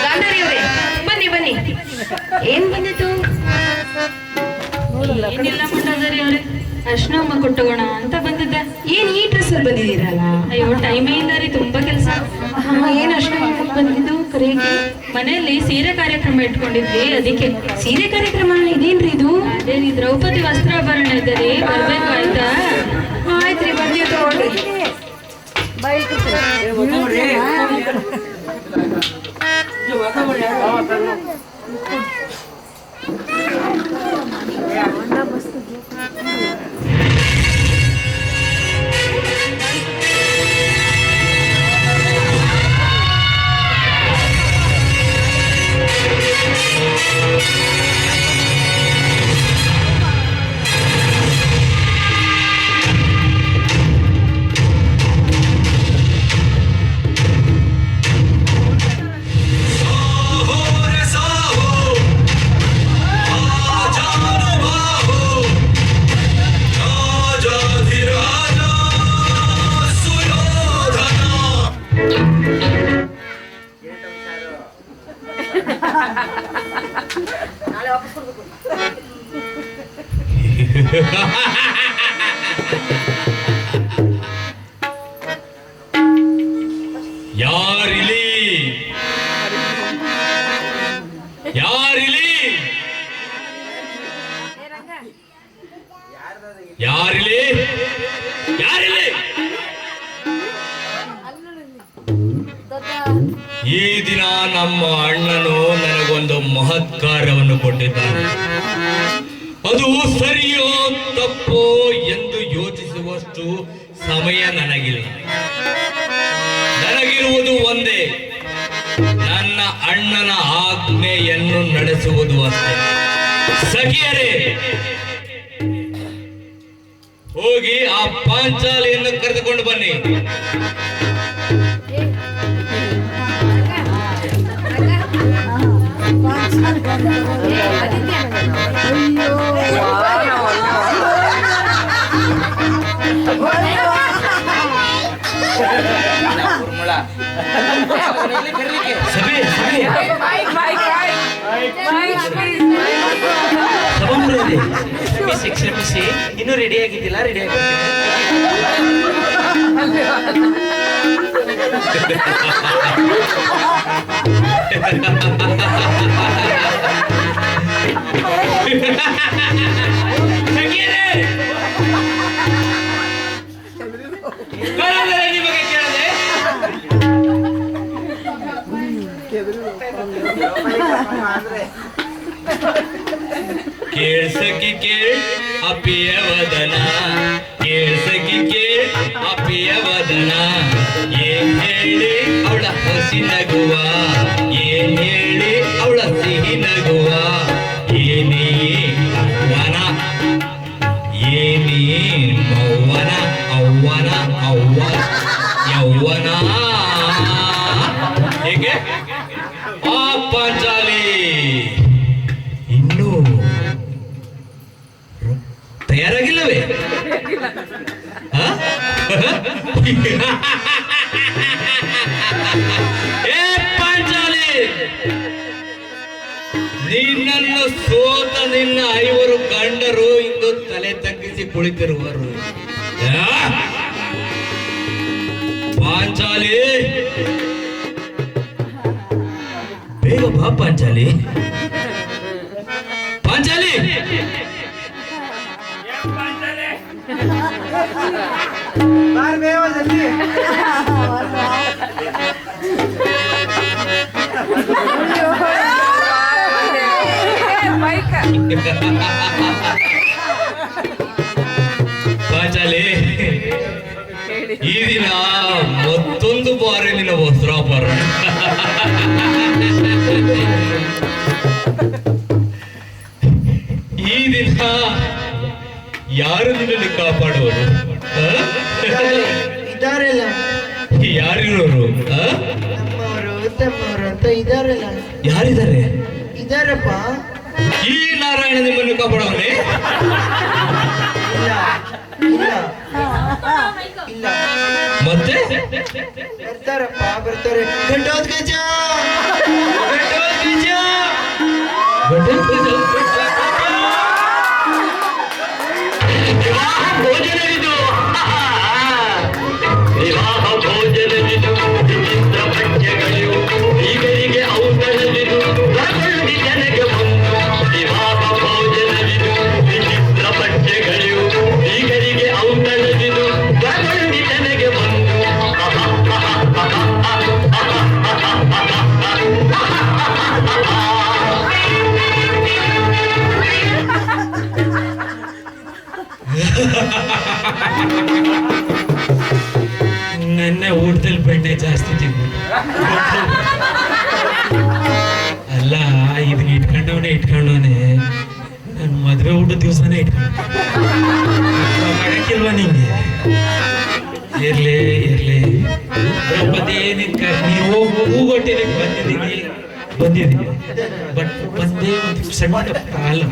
ಗಾಂಧಾರಿಯವರೇ ಬನ್ನಿ ಬನ್ನಿ. ಏನ್ ಬಂದಿತ್ತು? ಏನಿಲ್ಲ ಮಂಡಾಧಾರಿ ಅವ್ರೆ, ಅರ್ಶನಮ್ಮ ಕೊಟ್ಟೋಗೋಣ ಅಂತ ಬಂದಿದ್ದೆ. ಏನ್ ಈ ಡ್ರೆಸ್ ಅಲ್ಲಿ ಬಂದಿದ್ದೀರಲ್ಲ? ಅಯ್ಯೋ ಟೈಮೇ ಇಲ್ಲ ರೀ, ತುಂಬಾ ಕೆಲಸ. ಏನ್ ಅರ್ಶನ ಬಂದಿದ್ದು ಕರೆಗೆ? ಮನೆಯಲ್ಲಿ ಸೀರೆ ಕಾರ್ಯಕ್ರಮ ಇಟ್ಕೊಂಡಿದ್ವಿ, ಅದಕ್ಕೆ. ಸೀರೆ ಕಾರ್ಯಕ್ರಮ ಇದೇನ್ರಿ ಇದು? ಅದೇ ರೀ, ದ್ರೌಪದಿ ವಸ್ತ್ರಾಭರಣ ಇದೆ ರೀ, ಬರ್ಬೇಕು ಆಯ್ತಾ? ಆಯ್ತ್ರಿ, ಬರ್ತೀವಿ ತಗೊಳ್ರಿ. ಯಾರಿಲಿ ಯಾರಿಲಿ ಯಾರಿಲಿ ಯಾರಿಲಿ ಈ ದಿನ ನಮ್ಮ ಅಣ್ಣನು ನನಗೊಂದು ಮಹತ್ ಕಾರ್ಯವನ್ನು ಕೊಟ್ಟಿದ್ದಾನೆ. ಅದು ಸರಿಯೋ ತಪ್ಪೋ ಎಂದು ಯೋಚಿಸುವಷ್ಟು ಸಮಯ ನನಗಿಲ್ಲ. ನನಗಿರುವುದು ಒಂದೇ, ನನ್ನ ಅಣ್ಣನ ಆಜ್ಞೆಯನ್ನು ನಡೆಸುವುದು ಅಷ್ಟೇ. ಸಖಿಯರೇ, ಹೋಗಿ ಆ ಪಾಂಚಾಲಿಯನ್ನು ಕರೆದುಕೊಂಡು ಬನ್ನಿ. ಕ್ಷಮಿಸಿ, ಇನ್ನೂ ರೆಡಿ ಆಗಿದ್ದಿಲ್ಲ, ರೆಡಿ ಆಗಿ ನಿಮಗೆ ಕೇಳದೆ ಕೇಳ್ಸಕಿ ಕೇಳ್ ಅಪಿಯ ವದನ, ಕೇಳ್ಸಕಿ ಕೇಳ್ ಅಪಿಯ ವದನ. ಏನ್ ಹೇಳಿ ಅವಳ ಹಸಿ ನಗುವ, ಏನ್ ಹೇಳಿ ಅವಳ ಸಿಹಿ ನಗುವ. ಏನೇ ವನ, ಏನೇ ಮೌವನ, ಅವ್ವನ ಅವ್ವ ಯೌವನ. ಹೇಗೆ ಆ ಪಾಂಚಾಲಿ ಇನ್ನೂ ತಯಾರಾಗಿಲ್ಲವೇ? ಏ ಪಾಂಚಾಲಿ, ನಿನ್ನನ್ನು ಸೋತ ನಿನ್ನ 5 ಗಂಡರು ಇಂದು ತಲೆ ತಗ್ಗಿಸಿ ಕುಳಿತಿರುವರು. ಪಾಂಚಾಲಿ, ಬೇಗ ಬಾ ಪಾಂಚಾಲಿ. ಪಾಂಚಾಲಿ, ಪಾಂಚಾಲಿ, ಈ ದಿನ ಮತ್ತೊಂದು ಬಾರಿ ನಿನ್ನ ವಸ್ತ್ರಾಭರಣ. ಈ ದಿನ ಯಾರು ನಿನ್ನನ್ನು ಕಾಪಾಡುವರು? ಇದಾರೆಲ್ಲ ಯಾರಿರೋರು? ನಮ್ಮವರು ತಮ್ಮವರು ಅಂತ ಇದಾರಲ್ಲ. ಯಾರಿದ್ದಾರೆ? ಇದಾರಪ್ಪ. ಈ ನಾರಾಯಣ ನಿಮ್ಮನ್ನು ಕಾಪಾಡವನೇ? ಇಲ್ಲ ಇಲ್ಲ ಇಲ್ಲ ಮತ್ತೆ ಬರ್ತಾರಪ್ಪ ಬರ್ತಾರೆ ಘಟೋತ್ಕಚ ಘಟೋತ್ಕಚ ಭೋಜನವಿದು ವಿವಾಹ ಭೋಜನವಿದು ವಿಚಿತ್ರ ಪಠ್ಯಗಳು ಹೀಗರಿಗೆ ಔತಣವಿದು ಪ್ರಕೃತಿ ಜನಗೆ ಬಂದು ವಿವಾಹ ಭೋಜನವಿದು ವಿಚಿತ್ರ ಪಠ್ಯಗಳು ಹೀಗರಿಗೆ ಔತಣವಿದು ಪ್ರಕೃತಿ ಜನಗೆ ಬಂದು ನನ್ನ ಊಟದಲ್ಲಿ ಬೆಣ್ಣೆ ಜಾಸ್ತಿ ತಿಂದ್ಬಿಟ್ಟು ಅಲ್ಲ ಇದನ್ನ ಇಟ್ಕೊಂಡವನೇ ನನ್ನ ಮದುವೆ ಊಟದ ದಿವಸನೇ ಮಾಡಕ್ಕಿಲ್ವಾ ನಿಂಗೆ ಇರ್ಲಿ ದ್ರೌಪದಿ ನೀವು ಹೂಗೊಟ್ಟಿಗೆ ಬಂದಿದ್ದೀನಿ ಬಟ್ ಒಂದೇ ಒಂದು ಸಣ್ಣ ಕಾಲು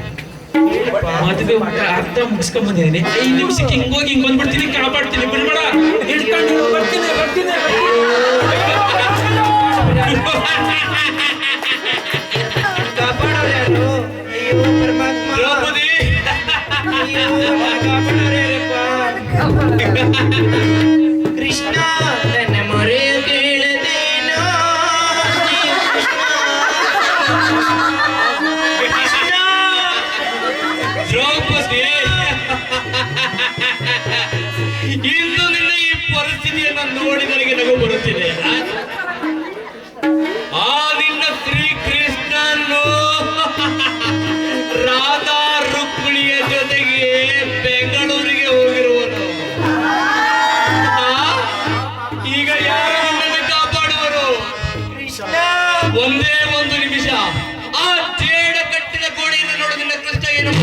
ಮದುವೆ ಊಟ ಅರ್ಧ ಮುಗಿಸ್ಕೊಂಡ್ ಬಂದಿದ್ದೀನಿ 5 ನಿಮಿಷಕ್ಕೆ ಹಿಂಗೋಗಿ ಹಿಂಗ್ ಬಂದ್ಬಿಡ್ತೀನಿ ಕಾಪಾಡ್ತೀನಿ ಬಿಡ್ಬೇಡ ಹಿಡ್ಕೊಂಡು ಬರ್ತೀನಿ ಕಾಪಾಡೋರು ಯಾರು ಅಯ್ಯೋ ಪರಮಾತ್ಮ ದ್ರೌಪದಿ ಅಯ್ಯೋ ಕಾಪಾಡೋರು ಯಾರಪ್ಪ ಕೃಷ್ಣ ನನ್ನ ಮೊರೆ ಕೇಳದೇನೋ ಕೃಷ್ಣ ದ್ರೌಪದಿ ಇಂದು ನಿನ್ನ ಈ ಪರಿಸ್ಥಿತಿಯನ್ನು ನೋಡಿ ನನಗೆ ನಗು ಬರುತ್ತಿದೆ ಆ ನಿನ್ನ ಶ್ರೀಕೃಷ್ಣನು ರಾಧಾ ರುಕ್ಮಿಣಿಯ ಜೊತೆಗೆ ಬೆಂಗಳೂರಿಗೆ ಹೋಗಿರುವನು ಈಗ ಯಾರು ನಿನ್ನನ್ನು ಕಾಪಾಡುವರು ಕೃಷ್ಣ ಒಂದೇ ಒಂದು ನಿಮಿಷ ಆ ಜೇಡ ಕಟ್ಟಿದ ಗೋಡೆಯನ್ನು ನೋಡು ನಿನ್ನ ಕೃಷ್ಣ ಏನು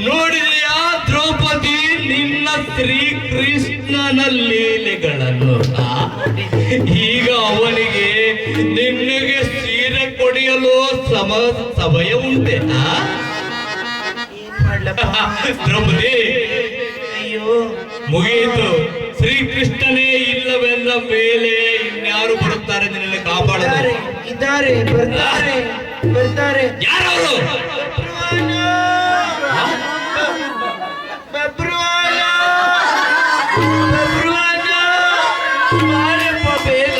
ನೋಡಿದೆಯಾ ದ್ರೌಪದಿ ನಿನ್ನ ಶ್ರೀಕೃಷ್ಣನ ಲೀಲೆಗಳನ್ನು ಈಗ ಅವನಿಗೆ ನಿನ್ನಗೆ ಸೀರೆ ಕೊಡಿಯಲು ಸಮಯ ಉಂಟೆ ಏನ್ ಮಾಡ್ಲಪ್ಪ ದ್ರೌಪದಿ ಅಯ್ಯೋ ಮುಗಿಯಿತು ಶ್ರೀಕೃಷ್ಣನೇ ಇಲ್ಲವೆಲ್ಲ ಮೇಲೆ ಇನ್ಯಾರು ಬರುತ್ತಾರೆ ನಿನ್ನನ್ನು ಕಾಪಾಡಲು ಇದ್ದಾರೆ ಬರ್ತಾರೆ ಬರ್ತಾರೆ ಯಾರವರು ಬಬ್ರುವಾನ ಬಬ್ರುವಾನ ಬಾರಪ್ಪ ಬೇಗ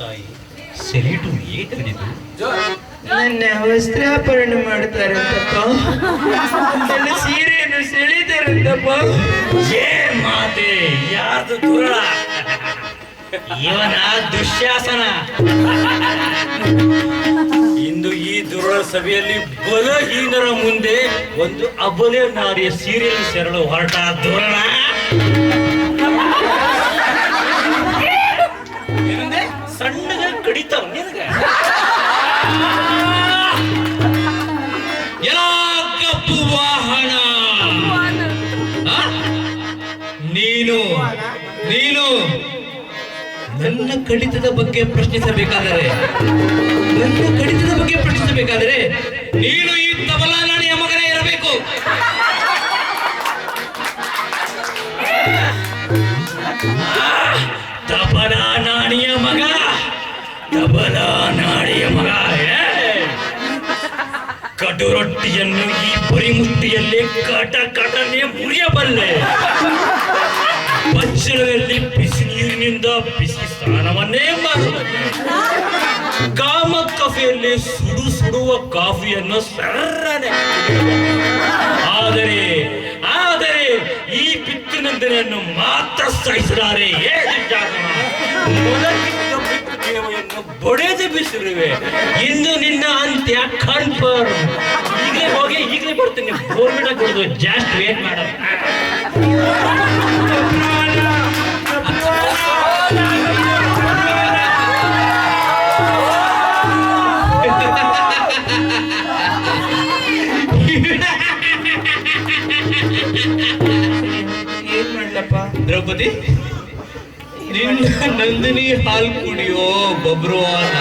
ತಾಯಿ ಸೆಲಿಟು ಏಕಡಿದು ನನ್ನ ವಸ್ತ್ರಾಪರಣ ಮಾಡ್ತಾರಂತಪ್ಪ ನನ್ನ ಸೀರೆಯನ್ನು ಸೆಳಿತಾರಂತಪ್ಪ ಏ ಮಾತೆ ಯಾರ್ದು ದುರುಳ ಇವನ ದುಶ್ಯಾಸನ ಇಂದು ಈ ದುರುಳ ಸಭೆಯಲ್ಲಿ ಬಲಹೀನರ ಮುಂದೆ ಒಂದು ಅಬಲೆ ನಾರಿಯ ಸೀರೆಯಲ್ಲಿ ಸೇರಲು ಹೊರಟ ದುರುಳ. ಸಣ್ಣಗ ಕಡಿತಾವ ನಿನಗೆ. ಎಲ್ಲ ಕಪ್ಪು ವಾಹನ, ನೀನು ನೀನು ನನ್ನ ಕಡಿತದ ಬಗ್ಗೆ ಪ್ರಶ್ನಿಸಬೇಕಾದರೆ ನೀನು ಈ ತಬಲಾ ನಾಣಿಯ ಮಗನೇ ಇರಬೇಕು. ತಬಲಾ ನಾಣಿಯ ಮಗ ಕಟು ರೊಟ್ಟಿಯನ್ನು ಈ ಪರಿಮುಷ್ಟಿಯಲ್ಲಿ ಕಟನೆ ಮುರಿಯಬಲ್ಲೆ. ಬಚ್ಚಲದಲ್ಲಿ ಬಿಸಿ ನೀರಿನಿಂದ ಬಿಸಿ ಸ್ನಾನವನ್ನೇ ಮಾಡಬಲ್ಲೆ. ಕಾಮ ಕಫೆಯಲ್ಲಿ ಸುಡುವ ಕಾಫಿಯನ್ನು ಸರ್ರನೆ. ಆದರೆ ಈ ಪಿತ್ತಿನಂದನೆಯನ್ನು ಮಾತ್ರ ಸಹಿಸಲಾರೆ. ಬೊಡೆದು ಬಿಸಿರುವೆ. ಇನ್ನು ನಿನ್ನ ಅಂತ್ಯ ಕನ್ಫರ್ಮ್. ಈಗಲೇ ಬರ್ತೀನಿ. ಗೋರ್ಮೆಂಟ್ ಕೊಡೋದು ಜಾಸ್ಟ್ ವೇಟ್ ಮಾಡೋದು. ಏನ್ ಮಾಡ್ಲಪ್ಪ? ದ್ರೌಪದಿ, ನಿನ್ನ ನಂದಿನಿ ಹಾಲು ಕುಡಿಯೋ ಬಬ್ರುವಾನ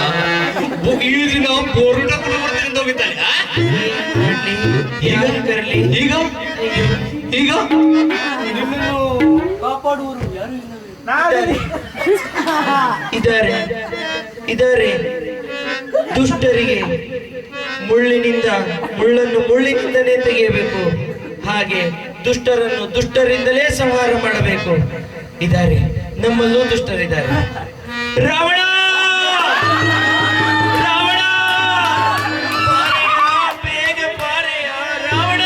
ಈ ದಿನ ಬೋರ್ಡ ಕುಡಿದು ಹೋಗಿದ್ದಾಳೆ. ಯಾರು ಕರಲಿ? ಈಗ ಇದಾರೆ ದುಷ್ಟರಿಗೆ ಮುಳ್ಳಿನಿಂದಲೇ ತೆಗೆಯಬೇಕು. ಹಾಗೆ ದುಷ್ಟರನ್ನು ದುಷ್ಟರಿಂದಲೇ ಸಂಹಾರ ಮಾಡಬೇಕು. ಇದಾರೆ, ನಮ್ಮಲ್ಲೂ ದುಷ್ಟರಿದ್ದಾರೆ. ರಾವಣ ಬೇಗ ಬಾರೆಯ ರಾವಣ.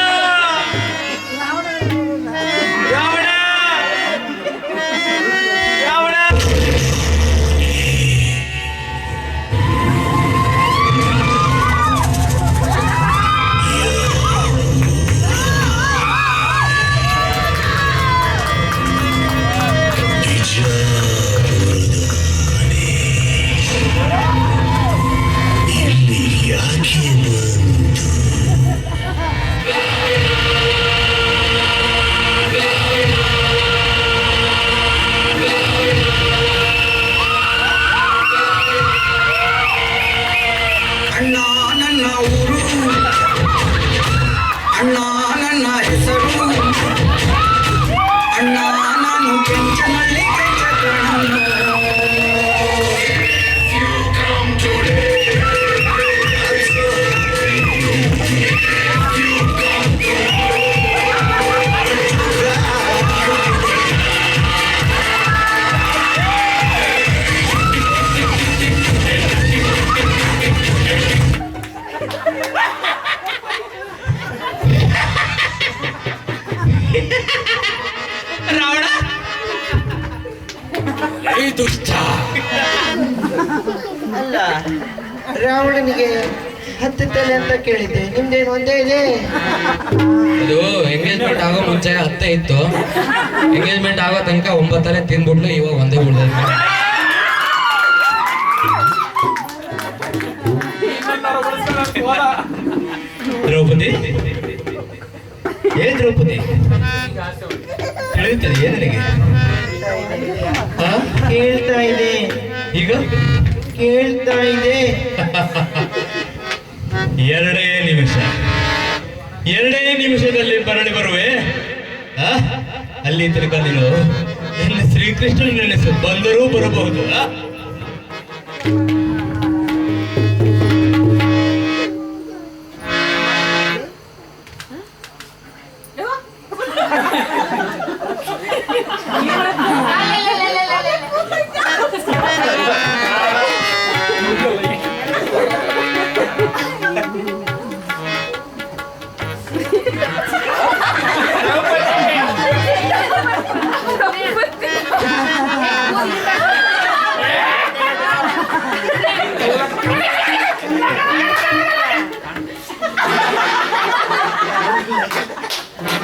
ದುಷ್ಟ. ಅಲ್ಲ, ರಾವಣನಿಗೆ 10 ತಲೆ ಅಂತ ಕೇಳಿದ್ದೆ, ನಿಮ್ದೇನು ಒಂದೇ ಇದೆ? ಇದು ಎಂಗೇಜ್ಮೆಂಟ್ ಆಗೋ ಮುಂಚೆ 10 ಇತ್ತು. ಎಂಗೇಜ್ಮೆಂಟ್ ಆಗೋ ತನಕ 9 ತಲೆ ತಿಂದ್ಬಿಟ್ಲು. ಇವಾಗ ಒಂದೇ ಉಳ್ದ. ದ್ರೌಪದಿ, ದ್ರೌಪದಿ ತಿಳಿಯುತ್ತದೆ ಏನ್ ನನಗೆ? ಕೇಳ್ತಾ ಇದೆ. ಈಗ ಕೇಳ್ತಾ ಇದೆ. 2 ನಿಮಿಷದಲ್ಲಿ ಮರಳಿ ಬರುವೆ. ಅಲ್ಲಿ ತನಕ ನೀನು ಶ್ರೀಕೃಷ್ಣನ ನೆನೆಸು, ಬಂದರೂ ಬರಬಹುದು.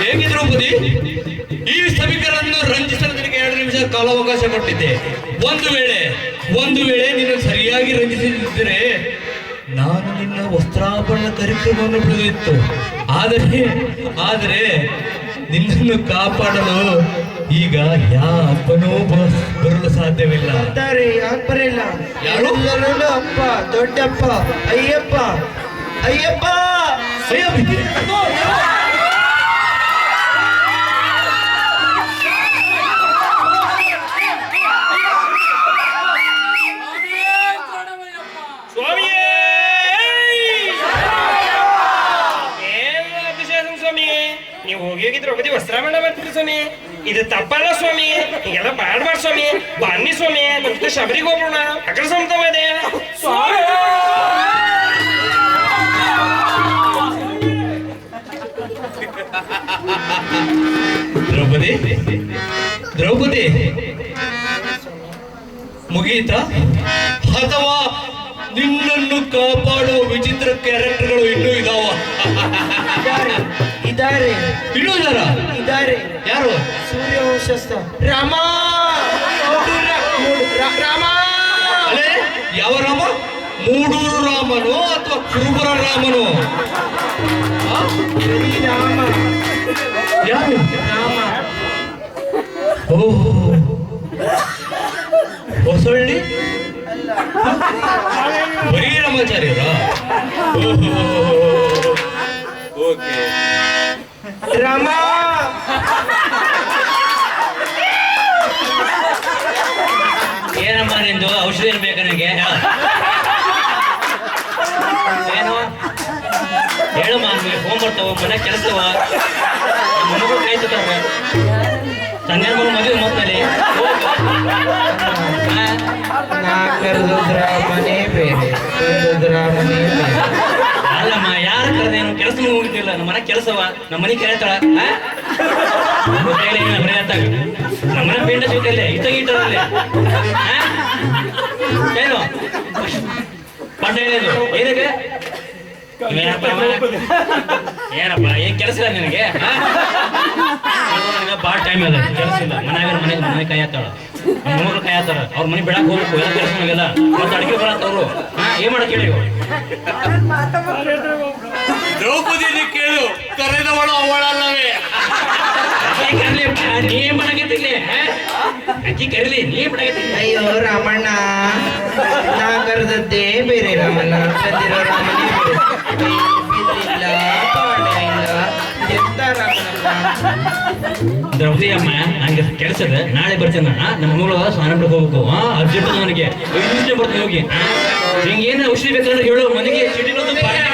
ಹೇಗೆ ದ್ರೌಪದಿ, ಈ ಸಭಿಕರನ್ನು ರಂಜಿಸಲು ನಿನಗೆ 2 ನಿಮಿಷ ಕಾಲಾವಕಾಶ ಕೊಟ್ಟಿದ್ದೆ. ಒಂದು ವೇಳೆ ನೀನು ಸರಿಯಾಗಿ ರಂಜಿಸಿದ್ದರೆ ನಾನು ನಿನ್ನ ವಸ್ತ್ರಾಭರಣ ಕಾರ್ಯಕ್ರಮವನ್ನು ಬಿಡುತ್ತಿತ್ತು. ಆದರೆ ನಿನ್ನನ್ನು ಕಾಪಾಡಲು ಈಗ ಯಾವ ಅಪ್ಪನೂ ಬರಲು ಸಾಧ್ಯವಿಲ್ಲ. ಅಂತಾರೆ, ಯಾಕೆ ಬರಲ್ಲ? ಯಾರು? ಎಲ್ಲರಲ್ಲೂ ಅಪ್ಪ, ದೊಡ್ಡಪ್ಪ, ಅಯ್ಯಪ್ಪ ಅಯ್ಯಪ್ಪ. ಸ್ವಾಮಿಯೇ ಏನು ಅಭಿಷೇಕ ಸ್ವಾಮಿ, ನೀವು ಹೋಗಿ ದ್ರೌಪದಿ ವಸ್ತ್ರಾಭರಣ ಮಾಡ್ತೀರಿ ಸ್ವಾಮಿ, ಇದು ತಪ್ಪಲ್ಲ ಸ್ವಾಮಿ, ಹೀಗೆಲ್ಲ ಮಾಡ್ಬಾರ್ದು ಸ್ವಾಮಿ. ಬನ್ನಿ ಸ್ವಾಮಿ, ಮತ್ತೆ ಶಬರಿಗೆ ಹೋಗೋಣ, ಅಕರ ಸಂತವ ಇದೆ ಸ್ವಾಮಿ. ದ್ರೌಪದಿ ಮುಗೀತಾ, ಅಥವಾ ನಿನ್ನನ್ನು ಕಾಪಾಡುವ ವಿಚಿತ್ರ ಕ್ಯಾರೆಕ್ಟರ್ಗಳು ಇನ್ನೂ ಇದಾವ? ಇದಾರೆ ಇನ್ನೂ ಇದಾರೆ. ಯಾರು? ಸೂರ್ಯವಂಶಸ್ಥ ರಾಮ. ರಾಮ ಅಲ್ಲೇ ಯಾವ ರಾಮ? ಮೂಡೂರು ರಾಮನು ಅಥವಾ ಕುರುಬರ ರಾಮನು? ರಾಮ ಯಾರು? ರಾಮ. ಓಹೋ, ಹೊಸಳ್ಳಿ ಬರೀ ರಾಮಾಚಾರ್ಯರ? ಓಕೆ. ರಾಮ ಏನಮ್ಮ ನಿಂದು ಔಷಧಿ ಏನ್ ಬೇಕಾ ನನಗೆ? ಏನು ಹೇಳಮ್ಮ, ನಿಮಗೆ ಫೋನ್ ಬರ್ತಾವ, ಮನೆ ಕೆಲಸವ, ಮನೆಗೂ ಕಾಯ್ತಾವ, ಸಂಜೆ ಮದುವೆ ಮೊತ್ತಲ್ಲಿ ನಾ ಕರೆದ್ರ ಮನೆ ಬೇರೆ, ಕರೆದ್ರ ಮನೆ ಬೇರೆ. ಅಲ್ಲಮ್ಮ, ಯಾರು ಕರೆದೇನು ಕೆಲಸ ಹೋಗಿದ್ದಿಲ್ಲ, ನಮ್ಮ ಮನೆ ಕೆಲಸವ, ನಮ್ಮ ಮನೆ ಕೇಳ್ತಾಳ ನಮ್ಮ ಮನೆ ಪೇಂಟ ಸಿಕ್ಕಲ್ಲೇ ಇಟ್ಟರಲ್ಲಿ ಏನು ಪಂಡ ಹೇಳಿದ್ರು ಏನಕ್ಕೆ? ಏನಪ್ಪ ಏನ್ ಕೆಲಸ ಇಲ್ಲ ನಿನಗೆ? ಭಾಳ ಟೈಮ್ ಅದ, ಕೆಲಸ ಇಲ್ಲ. ಮನೆ ಕಾಯತ್ತಾಳ, ನಮ್ಮ ಮಗಳು ಕಾಯತ್ತಾರ, ಅವ್ರ ಮನೆ ಬಿಡಕ್ ಹೋಗ್ಬೇಕು, ಎಲ್ಲ ಕೆಲಸ ನಮಗೆಲ್ಲ ಮತ್ತೆ ಅಡಿಗೆ ಬರತ್ತವ್ರು. ಏನ್ ಮಾಡಕ್ ಹೇಳಿ? ದ್ರೌಪದಿ ಕೇಳು, ಕರೆದವಳು ಅವಳಲ್ಲವೇ? ನೀ ಏನ್ ಮಾಡಕತ್ತಿರ್ಲಿ, ಅಕ್ಕಿ ಕರೀಲಿ, ನೀ ಏನ್ ಮಾಡಕತ್ತಿರ್ಲಿ? ಅಯ್ಯೋ ರಾಮಣ್ಣ, ನಾ ಕರೆದದ್ದೇ ಬೇರೆ ರಾಮಣ್ಣ, ತಂದಿರೋ ರಾಮನೇ ಬೇರೆ. ಇಲ್ಲ ಪಾಡ ಇಲ್ಲ, ಎಂತ ರಾಮನಪ್ಪ. ದ್ರೌಪದಿ ಅಮ್ಮ, ನಂಗೆ ಕೆಲಸದ, ನಾಳೆ ಬರ್ತೀನಿ ನಾನು. ನಮ್ಮ ಮಗಳು ಸ್ನಾನ ಬಿಡಕ್ಕೆ ಹೋಗ್ಬೇಕು, ಅರ್ಜೆಂಟ್ ನನಗೆ 5 ನಿಮಿಷ ಬರ್ತೀನಿ ಹೋಗಿ. ನಿಂಗೆ ಏನು ಔಷಧಿ ಬೇಕಂದ್ರೆ ಹೇಳು, ಮನೆಗೆ ಚಿಡಿನೋದು ಬಾಟ್ಲಿ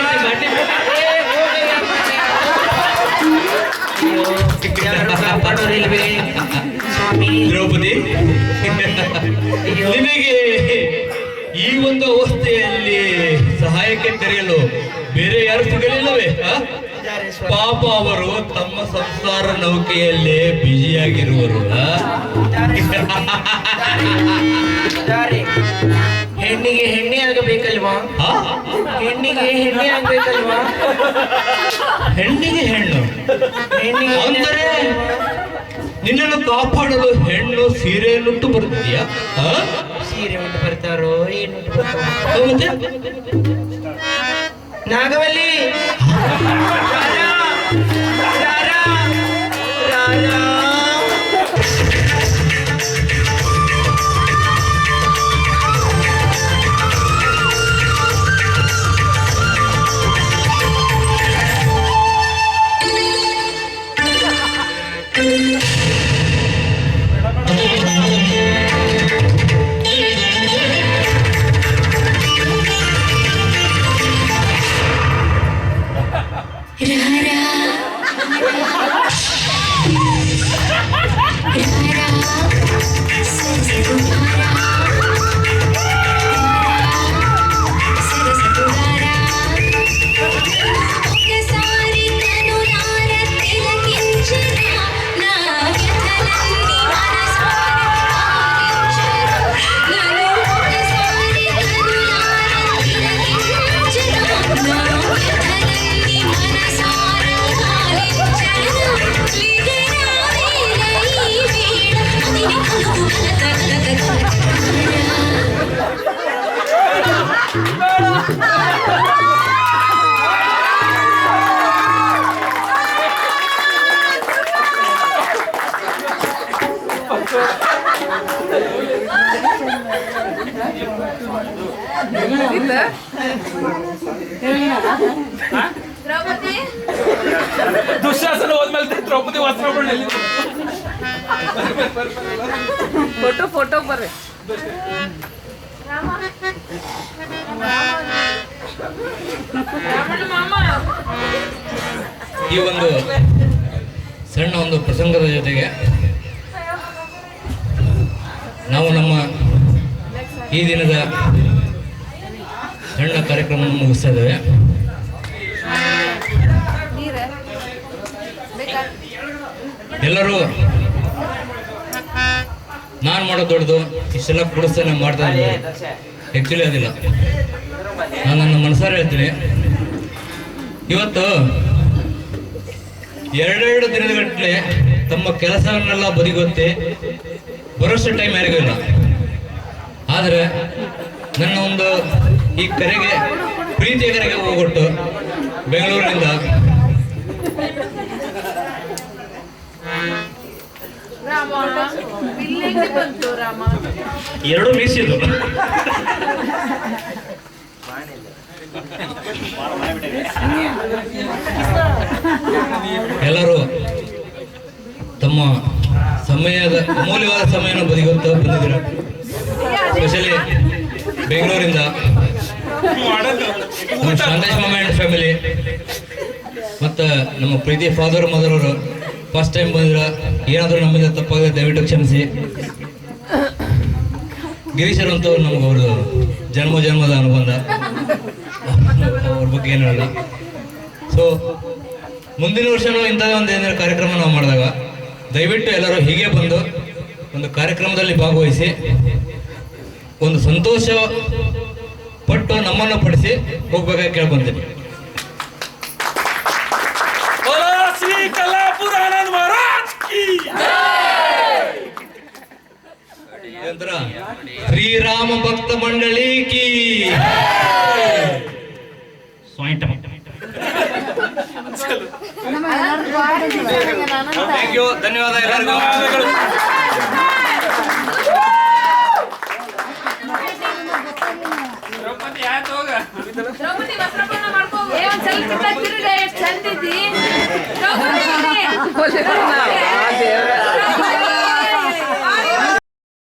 ಕಾಪಾಡೋರಿಲ್ವೇ ಸ್ವಾಮಿ? ದ್ರೌಪದಿ, ನಿನಗೆ ಈ ಒಂದು ಅವಸ್ಥೆಯಲ್ಲಿ ಸಹಾಯಕ್ಕೆ ಕರೆಯಲು ಬೇರೆ ಯಾರು ಸಿಗಲಿಲ್ಲವೇ? ಪಾಪ, ಅವರು ತಮ್ಮ ಸಂಸಾರ ನೌಕೆಯಲ್ಲೇ ಬ್ಯುಸಿಯಾಗಿರುವರು. ಹೆಣ್ಣಿಗೆ ಹೆಣ್ಣೆ ಆಗಬೇಕಲ್ವಾ? ಹೆಣ್ಣಿಗೆ ಹೆಣ್ಣೆ ಆಗ್ಬೇಕಲ್ವಾ? ಹೆಣ್ಣಿಗೆ ಹೆಣ್ಣು ಹೆಣ್ಣಿಗೆ ಅಂದರೆ ನಿನ್ನನ್ನು ಕಾಪಾಡಲು ಹೆಣ್ಣು ಸೀರೆಯನ್ನುಟ್ಟು ಬರುತ್ತೀಯಾ? ಸೀರೆ ಉಂಟು ಬರ್ತಾರೋ ಏನುಂಟು ಬರ್ತಾರೋ? ಮತ್ತೆ ನಾಗವಲ್ಲಿ ರಾರಾ, ರಾರಾ, ರಾರಾ. No, ದುಶ್ಯಾಸನ ಹೋದ್ಮೇಲೆ ದ್ರೌಪದಿ ವಸ್ತ್ರ ಫೋಟೋ ಬರ್ರಿ. ಈ ಒಂದು ಸಣ್ಣ ಒಂದು ಪ್ರಸಂಗದ ಜೊತೆಗೆ ನಾವು ನಮ್ಮ ಈ ದಿನದ ಸಣ್ಣ ಕಾರ್ಯಕ್ರಮವನ್ನು ಮುಗಿಸ್ತಾ ಇದ್ದೇವೆ. ಎಲ್ಲರೂ ನಾನು ಮಾಡೋದು ದೊಡ್ಡದು, ಇಷ್ಟೆಲ್ಲ ಕುಡಿಸ್ತಾನೆ ಮಾಡ್ತಾ ಇದ್ದೀನಿ. ಆ್ಯಕ್ಚುಲಿ ಅದಿಲ್ಲ, ನಾನು ನನ್ನ ಮನಸಾರ ಹೇಳ್ತೀನಿ. ಇವತ್ತು ಎರಡೆರಡು ದಿನದಗಟ್ಟಲೆ ತಮ್ಮ ಕೆಲಸವನ್ನೆಲ್ಲ ಬದಿಗೊತ್ತಿ ಬರೋಷ್ಟು ಟೈಮ್ ಯಾರಿಗೂ ಇಲ್ಲ. ಆದರೆ ನನ್ನ ಒಂದು ಈ ಕರೆಗೆ, ಪ್ರೀತಿಯ ಕರೆಗೆ ಹೋಗೊಟ್ಟು ಬೆಂಗಳೂರಿನಿಂದ ಎರಡು ಮೀಸಿದು ಎಲ್ಲರೂ ತಮ್ಮ ಸಮಯದ ಅಮೂಲ್ಯವಾದ ಸಮಯನ ಬದಿಗೊತ್ತು ಬಂದಿದ್ದೀರ. ಸ್ಪೆಷಲಿ ಬೆಂಗಳೂರಿಂದ ನಮ್ಮ ಶಾಂತೇಶ್ ಮಾಮ ಆ್ಯಂಡ್ ಫ್ಯಾಮಿಲಿ ಮತ್ತು ನಮ್ಮ ಪ್ರೀತಿ ಫಾದರ್ ಮದರ್ ಅವರು ಫಸ್ಟ್ ಟೈಮ್ ಬಂದಿರ. ಏನಾದರೂ ನಮ್ಮಿಂದ ತಪ್ಪಾಗಿದೆ ದಯವಿಟ್ಟು ಕ್ಷಮಿಸಿ. ಗಿರೀಶರ್ ಅಂತೂ ನಮ್ಗೆ ಅವ್ರದ್ದು ಜನ್ಮದ ಅನುಬಂಧ, ಅವ್ರ ಬಗ್ಗೆ ಏನು ಹೇಳಲ್ಲ. ಸೊ ಮುಂದಿನ ವರ್ಷನೂ ಇಂಥದೇ ಒಂದು ಏನಾದ್ರು ಕಾರ್ಯಕ್ರಮ ನಾವು ಮಾಡಿದಾಗ ದಯವಿಟ್ಟು ಎಲ್ಲರೂ ಹೀಗೆ ಬಂದು ಒಂದು ಕಾರ್ಯಕ್ರಮದಲ್ಲಿ ಭಾಗವಹಿಸಿ ಒಂದು ಸಂತೋಷ ಪಟ್ಟು ನಮ್ಮನ್ನು ಪಡಿಸಿ ಹೋಗ್ಬೇಕಾಗಿ ಕೇಳ್ಕೊಂತೀನಿ. ಶ್ರೀ ಕಲಾಪುರ ಆನಂದ್ ಮಹಾರಾಜ್ ಕಿ ನಂತರ ಶ್ರೀರಾಮ ಭಕ್ತ ಮಂಡಳಿ ಕಿ ಥ್ಯಾಂಕ್ ಯು, ಧನ್ಯವಾದ ಎಲ್ಲರಿಗೂ. ದ್ರೌಪದಿ ಯಾಕೆ ಹೋಗ ಚಂದಿದ್ದಿ